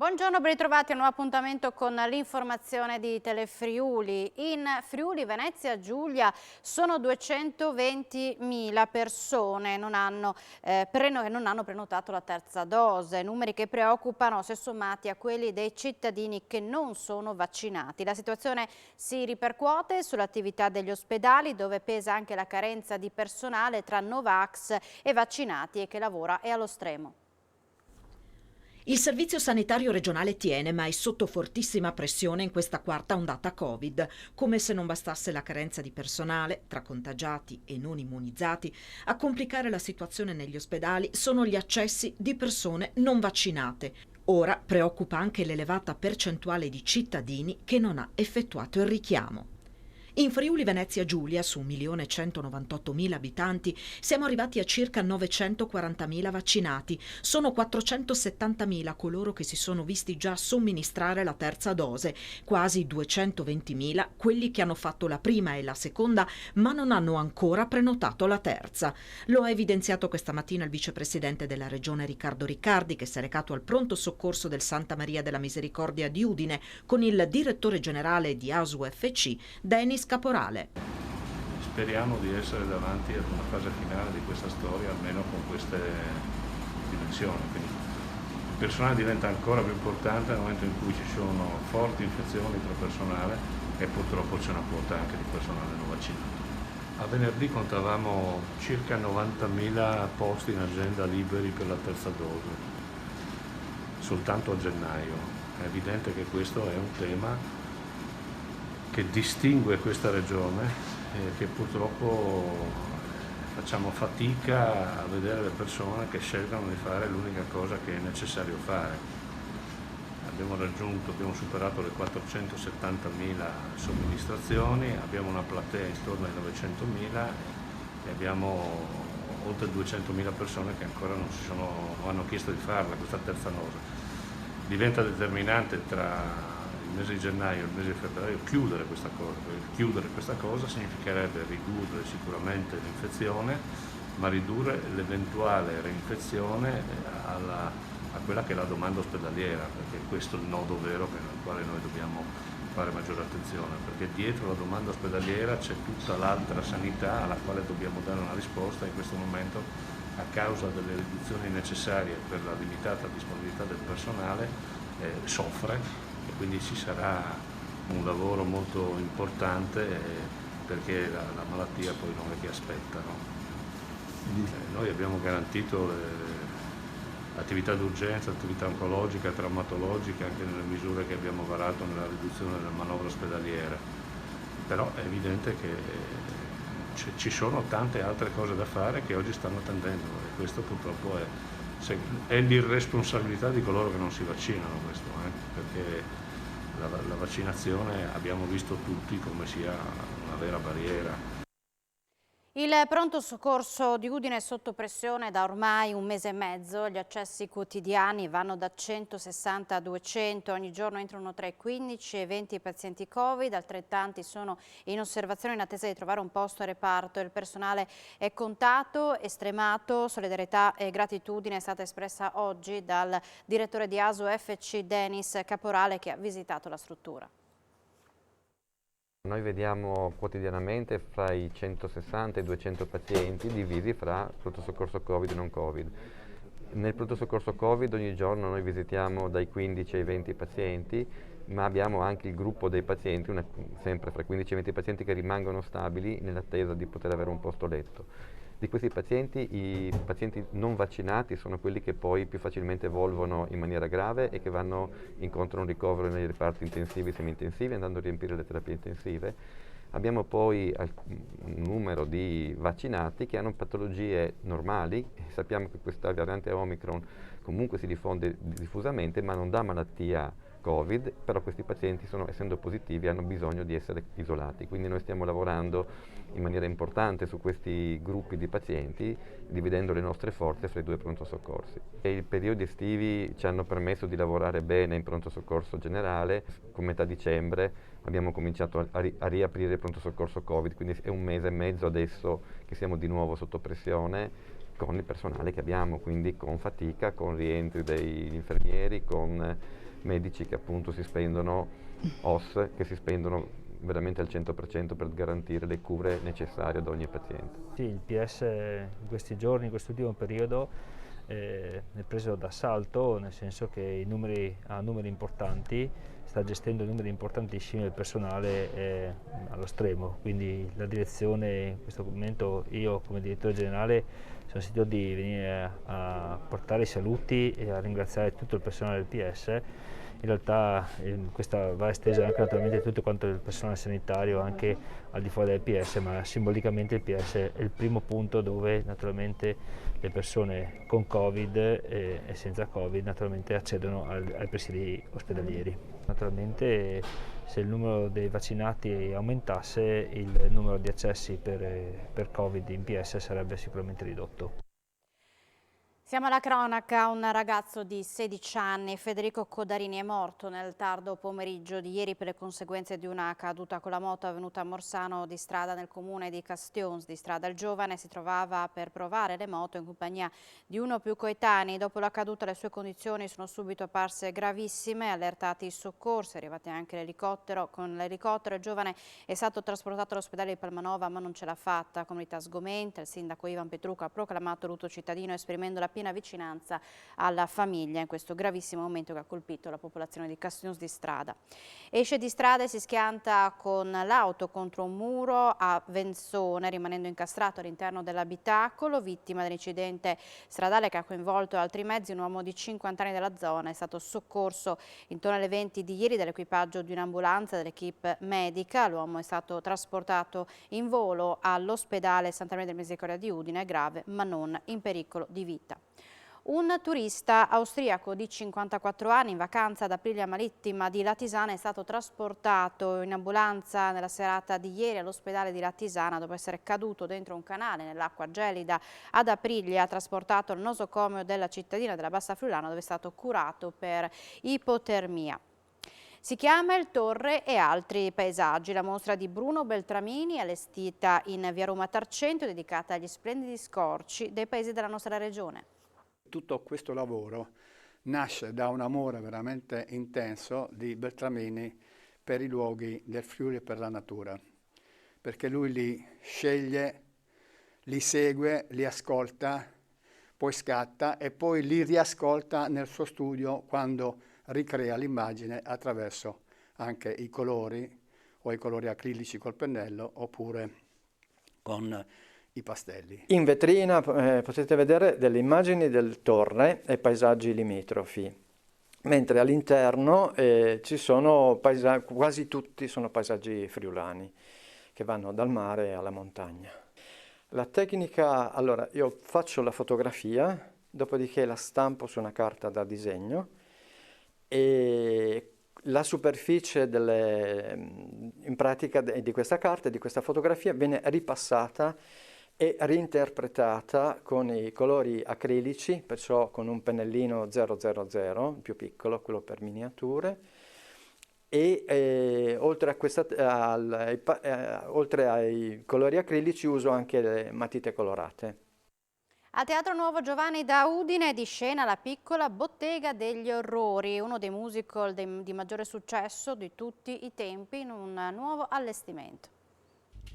Buongiorno, ben ritrovati a un nuovo appuntamento con l'informazione di Telefriuli. In Friuli Venezia Giulia sono 220.000 persone che non hanno prenotato la terza dose, numeri che preoccupano se sommati a quelli dei cittadini che non sono vaccinati. La situazione si ripercuote sull'attività degli ospedali, dove pesa anche la carenza di personale tra Novax e vaccinati e che lavora è allo stremo. Il servizio sanitario regionale tiene, ma è sotto fortissima pressione in questa quarta ondata Covid. Come se non bastasse la carenza di personale, tra contagiati e non immunizzati, a complicare la situazione negli ospedali sono gli accessi di persone non vaccinate. Ora preoccupa anche l'elevata percentuale di cittadini che non ha effettuato il richiamo. In Friuli Venezia Giulia, su 1.198.000 abitanti, siamo arrivati a circa 940.000 vaccinati. Sono 470.000 coloro che si sono visti già somministrare la terza dose, quasi 220.000 quelli che hanno fatto la prima e la seconda, ma non hanno ancora prenotato la terza. Lo ha evidenziato questa mattina il vicepresidente della regione Riccardo Riccardi, che si è recato al pronto soccorso del Santa Maria della Misericordia di Udine con il direttore generale di ASUFC, Denis Caporale. Speriamo di essere davanti ad una fase finale di questa storia, almeno con queste dimensioni. Quindi il personale diventa ancora più importante nel momento in cui ci sono forti infezioni tra personale e purtroppo c'è una quota anche di personale non vaccinato. A venerdì contavamo circa 90.000 posti in agenda liberi per la terza dose, soltanto a gennaio. È evidente che questo è un tema che distingue questa regione e che purtroppo facciamo fatica a vedere le persone che scelgono di fare l'unica cosa che è necessario fare. Abbiamo superato le 470.000 somministrazioni, abbiamo una platea intorno ai 900.000 e abbiamo oltre 200.000 persone che ancora non hanno chiesto di farla questa terza dose. Diventa determinante tra il mese di gennaio e il mese di febbraio chiudere questa cosa, perché chiudere questa cosa significherebbe ridurre sicuramente l'infezione, ma ridurre l'eventuale reinfezione a quella che è la domanda ospedaliera, perché questo è il nodo vero nel quale noi dobbiamo fare maggiore attenzione, perché dietro la domanda ospedaliera c'è tutta l'altra sanità alla quale dobbiamo dare una risposta. In questo momento, a causa delle riduzioni necessarie per la limitata disponibilità del personale, soffre. E quindi ci sarà un lavoro molto importante perché la malattia poi non è che aspetta. No? Noi abbiamo garantito l'attività d'urgenza, l'attività oncologica, traumatologica, anche nelle misure che abbiamo varato nella riduzione della manovra ospedaliera, però è evidente che ci sono tante altre cose da fare che oggi stanno attendendo e questo purtroppo è l'irresponsabilità di coloro che non si vaccinano, questo, perché la vaccinazione abbiamo visto tutti come sia una vera barriera. Il pronto soccorso di Udine è sotto pressione da ormai un mese e mezzo. Gli accessi quotidiani vanno da 160 a 200, ogni giorno entrano tra i 15 e i 20 pazienti Covid, altrettanti sono in osservazione in attesa di trovare un posto a reparto. Il personale è contato e stremato. Solidarietà e gratitudine è stata espressa oggi dal direttore di ASUFC Denis Caporale, che ha visitato la struttura. Noi vediamo quotidianamente fra i 160 e i 200 pazienti divisi fra pronto soccorso Covid e non Covid. Nel pronto soccorso Covid ogni giorno noi visitiamo dai 15 ai 20 pazienti, ma abbiamo anche il gruppo dei pazienti, sempre fra 15 e 20 pazienti che rimangono stabili nell'attesa di poter avere un posto letto. Di questi pazienti, i pazienti non vaccinati sono quelli che poi più facilmente evolvono in maniera grave e che vanno incontro a un ricovero nei reparti intensivi e semi-intensivi, andando a riempire le terapie intensive. Abbiamo poi un numero di vaccinati che hanno patologie normali e sappiamo che questa variante Omicron comunque si diffonde diffusamente ma non dà malattia Covid, però questi pazienti, essendo positivi, hanno bisogno di essere isolati. Quindi noi stiamo lavorando in maniera importante su questi gruppi di pazienti, dividendo le nostre forze fra i due pronto soccorsi. E i periodi estivi ci hanno permesso di lavorare bene in pronto soccorso generale. Con metà dicembre abbiamo cominciato a riaprire il pronto soccorso Covid, quindi è un mese e mezzo adesso che siamo di nuovo sotto pressione con il personale che abbiamo, quindi con fatica, con rientri degli infermieri, con medici che appunto si spendono, OSS, che si spendono veramente al 100% per garantire le cure necessarie ad ogni paziente. Sì, il PS in questi giorni, in quest'ultimo periodo, è preso d'assalto, nel senso che ha numeri importanti, sta gestendo numeri importantissimi, il personale è allo stremo, quindi la direzione in questo momento, io come direttore generale sono sentito di venire a portare i saluti e a ringraziare tutto il personale del PS. In realtà questa va estesa anche naturalmente a tutto quanto il personale sanitario, anche al di fuori del PS, ma simbolicamente il PS è il primo punto dove naturalmente le persone con Covid e senza Covid naturalmente accedono ai presidi ospedalieri. Naturalmente se il numero dei vaccinati aumentasse, il numero di accessi per Covid in PS sarebbe sicuramente ridotto. Siamo alla cronaca. Un ragazzo di 16 anni, Federico Codarini, è morto nel tardo pomeriggio di ieri per le conseguenze di una caduta con la moto avvenuta a Morsano di Strada nel comune di Castions di Strada. Il giovane si trovava per provare le moto in compagnia di uno o più coetanei. Dopo la caduta le sue condizioni sono subito apparse gravissime, allertati i soccorsi, arrivati anche l'elicottero. Con l'elicottero il giovane è stato trasportato all'ospedale di Palmanova ma non ce l'ha fatta. Comunità sgomenta, il sindaco Ivan Petrucco ha proclamato lutto cittadino esprimendo la piena vicinanza alla famiglia in questo gravissimo momento che ha colpito la popolazione di Castions di Strada. Esce di strada e si schianta con l'auto contro un muro a Venzone, rimanendo incastrato all'interno dell'abitacolo. Vittima dell'incidente stradale che ha coinvolto altri mezzi, un uomo di 50 anni della zona è stato soccorso intorno alle 20 di ieri dall'equipaggio di un'ambulanza dell'equipe medica. L'uomo è stato trasportato in volo all'ospedale Santa Maria del Misericordia di Udine, grave ma non in pericolo di vita. Un turista austriaco di 54 anni in vacanza ad Aprilia Marittima di Latisana è stato trasportato in ambulanza nella serata di ieri all'ospedale di Latisana dopo essere caduto dentro un canale nell'acqua gelida ad Aprilia, trasportato al nosocomio della cittadina della Bassa Friulana dove è stato curato per ipotermia. Si chiama Il Torre e altri paesaggi, la mostra di Bruno Beltramini allestita in via Roma Tarcento, dedicata agli splendidi scorci dei paesi della nostra regione. Tutto questo lavoro nasce da un amore veramente intenso di Beltramini per i luoghi del Friuli e per la natura, perché lui li sceglie, li segue, li ascolta, poi scatta e poi li riascolta nel suo studio quando ricrea l'immagine attraverso anche i colori o i colori acrilici col pennello oppure con i pastelli. In vetrina potete vedere delle immagini del Torre e paesaggi limitrofi, mentre all'interno ci sono quasi tutti sono paesaggi friulani che vanno dal mare alla montagna. La tecnica, allora io faccio la fotografia, dopodiché la stampo su una carta da disegno e la superficie in pratica di questa carta e di questa fotografia viene ripassata e reinterpretata con i colori acrilici, perciò con un pennellino 000, più piccolo, quello per miniature, e oltre ai colori acrilici uso anche le matite colorate. A Teatro Nuovo Giovanni da Udine di scena La piccola bottega degli orrori, uno dei musical di maggiore successo di tutti i tempi in un nuovo allestimento.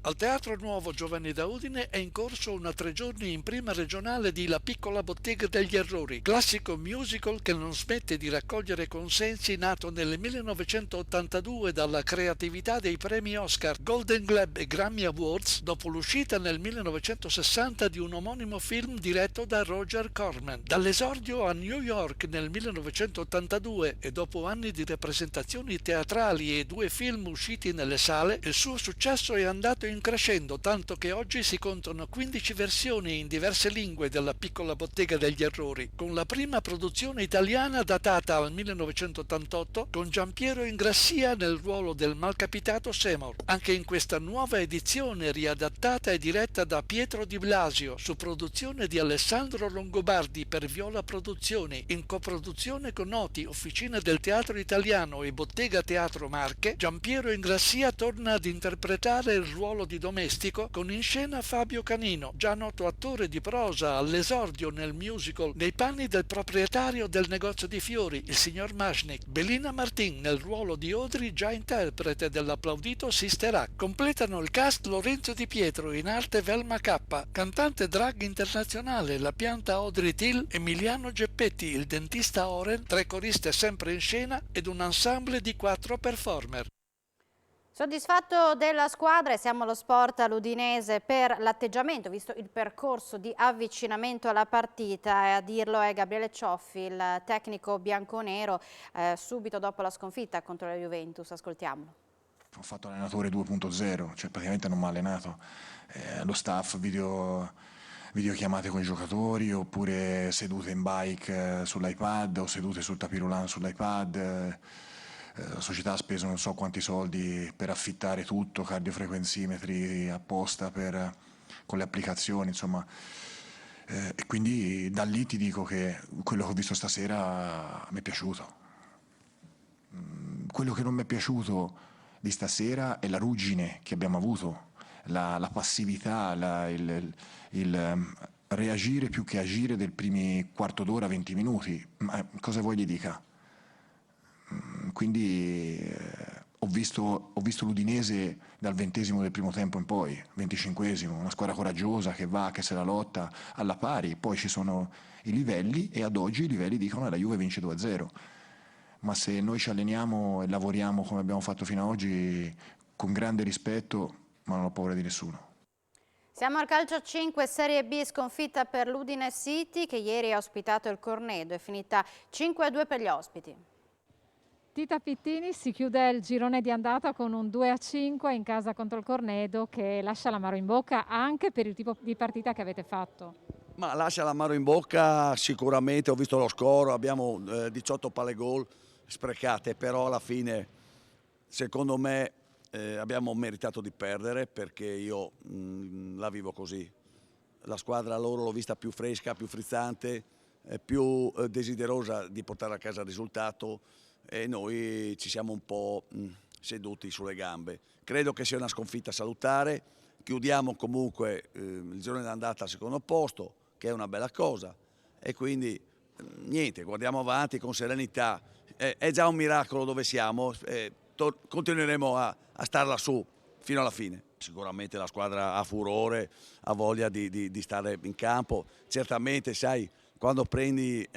Al Teatro Nuovo Giovanni da Udine è in corso una 3 giorni in prima regionale di La piccola bottega degli errori, classico musical che non smette di raccogliere consensi, nato nel 1982 dalla creatività dei premi Oscar, Golden Globe e Grammy Awards, dopo l'uscita nel 1960 di un omonimo film diretto da Roger Corman. Dall'esordio a New York nel 1982 e dopo anni di rappresentazioni teatrali e 2 film usciti nelle sale, il suo successo è andato in crescendo, tanto che oggi si contano 15 versioni in diverse lingue della piccola bottega degli errori, con la prima produzione italiana datata al 1988 con Giampiero Ingrassia nel ruolo del malcapitato Seymour. Anche in questa nuova edizione, riadattata e diretta da Pietro Di Blasio, su produzione di Alessandro Longobardi per Viola Produzioni, in coproduzione con Noti, Officina del Teatro Italiano e Bottega Teatro Marche, Giampiero Ingrassia torna ad interpretare il ruolo ruolo di domestico, con in scena Fabio Canino, già noto attore di prosa all'esordio nel musical, nei panni del proprietario del negozio di fiori, il signor Mashnik. Belina Martin nel ruolo di Audrey, già interprete dell'applaudito Sister Act. Completano il cast Lorenzo Di Pietro, in arte Velma K, cantante drag internazionale la pianta Audrey Till, Emiliano Geppetti, il dentista Oren, 3 coriste sempre in scena ed un ensemble di 4 performer. Soddisfatto della squadra, e siamo allo sport all'Udinese per l'atteggiamento, visto il percorso di avvicinamento alla partita, e a dirlo è Gabriele Cioffi, il tecnico bianconero, subito dopo la sconfitta contro la Juventus. Ascoltiamolo. Ho fatto allenatore 2.0, cioè praticamente non mi ha allenato. Lo staff, videochiamate con i giocatori, oppure sedute in bike sull'iPad o sedute sul tapirulan sull'iPad. La società ha speso non so quanti soldi per affittare tutto, cardiofrequenzimetri apposta con le applicazioni, insomma. E quindi da lì ti dico che quello che ho visto stasera mi è piaciuto. Quello che non mi è piaciuto di stasera è la ruggine che abbiamo avuto, la passività, il reagire più che agire del primi quarto d'ora, 20 minuti. Ma cosa vuoi gli dica? Quindi ho visto l'Udinese dal 20° del primo tempo in poi, 25°, una squadra coraggiosa che va, che se la lotta alla pari. Poi ci sono i livelli, e ad oggi i livelli dicono che la Juve vince 2-0. Ma se noi ci alleniamo e lavoriamo come abbiamo fatto fino ad oggi, con grande rispetto, ma non ho paura di nessuno. Siamo al calcio a 5, Serie B, sconfitta per l'Udine City, che ieri ha ospitato il Cornedo. È finita 5-2 per gli ospiti. Tita Pittini si chiude il girone di andata con un 2-5 in casa contro il Cornedo, che lascia l'amaro in bocca anche per il tipo di partita che avete fatto. Ma lascia l'amaro in bocca sicuramente, ho visto lo score, abbiamo 18 palle gol sprecate, però alla fine secondo me abbiamo meritato di perdere, perché io la vivo così. La squadra loro l'ho vista più fresca, più frizzante, più desiderosa di portare a casa il risultato, e noi ci siamo un po' seduti sulle gambe. Credo che sia una sconfitta salutare, chiudiamo comunque il girone d'andata al secondo posto, che è una bella cosa, e quindi niente, guardiamo avanti con serenità. È già un miracolo dove siamo, continueremo a star lassù fino alla fine. Sicuramente la squadra ha furore, ha voglia di stare in campo. Certamente, sai, quando prendi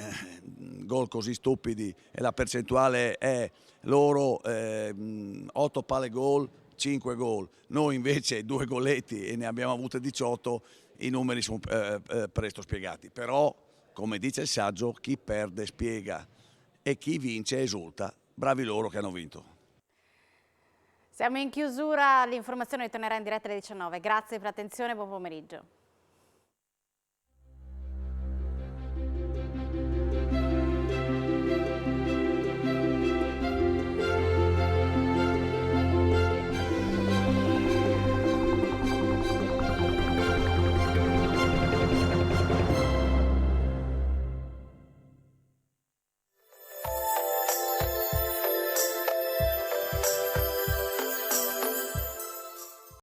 gol così stupidi e la percentuale è loro 8 palle gol, 5 gol, noi invece 2 golletti e ne abbiamo avute 18, i numeri sono presto spiegati. Però, come dice il saggio, chi perde spiega e chi vince esulta. Bravi loro che hanno vinto. Siamo in chiusura, l'informazione ritornerà in diretta alle 19. Grazie per l'attenzione e buon pomeriggio.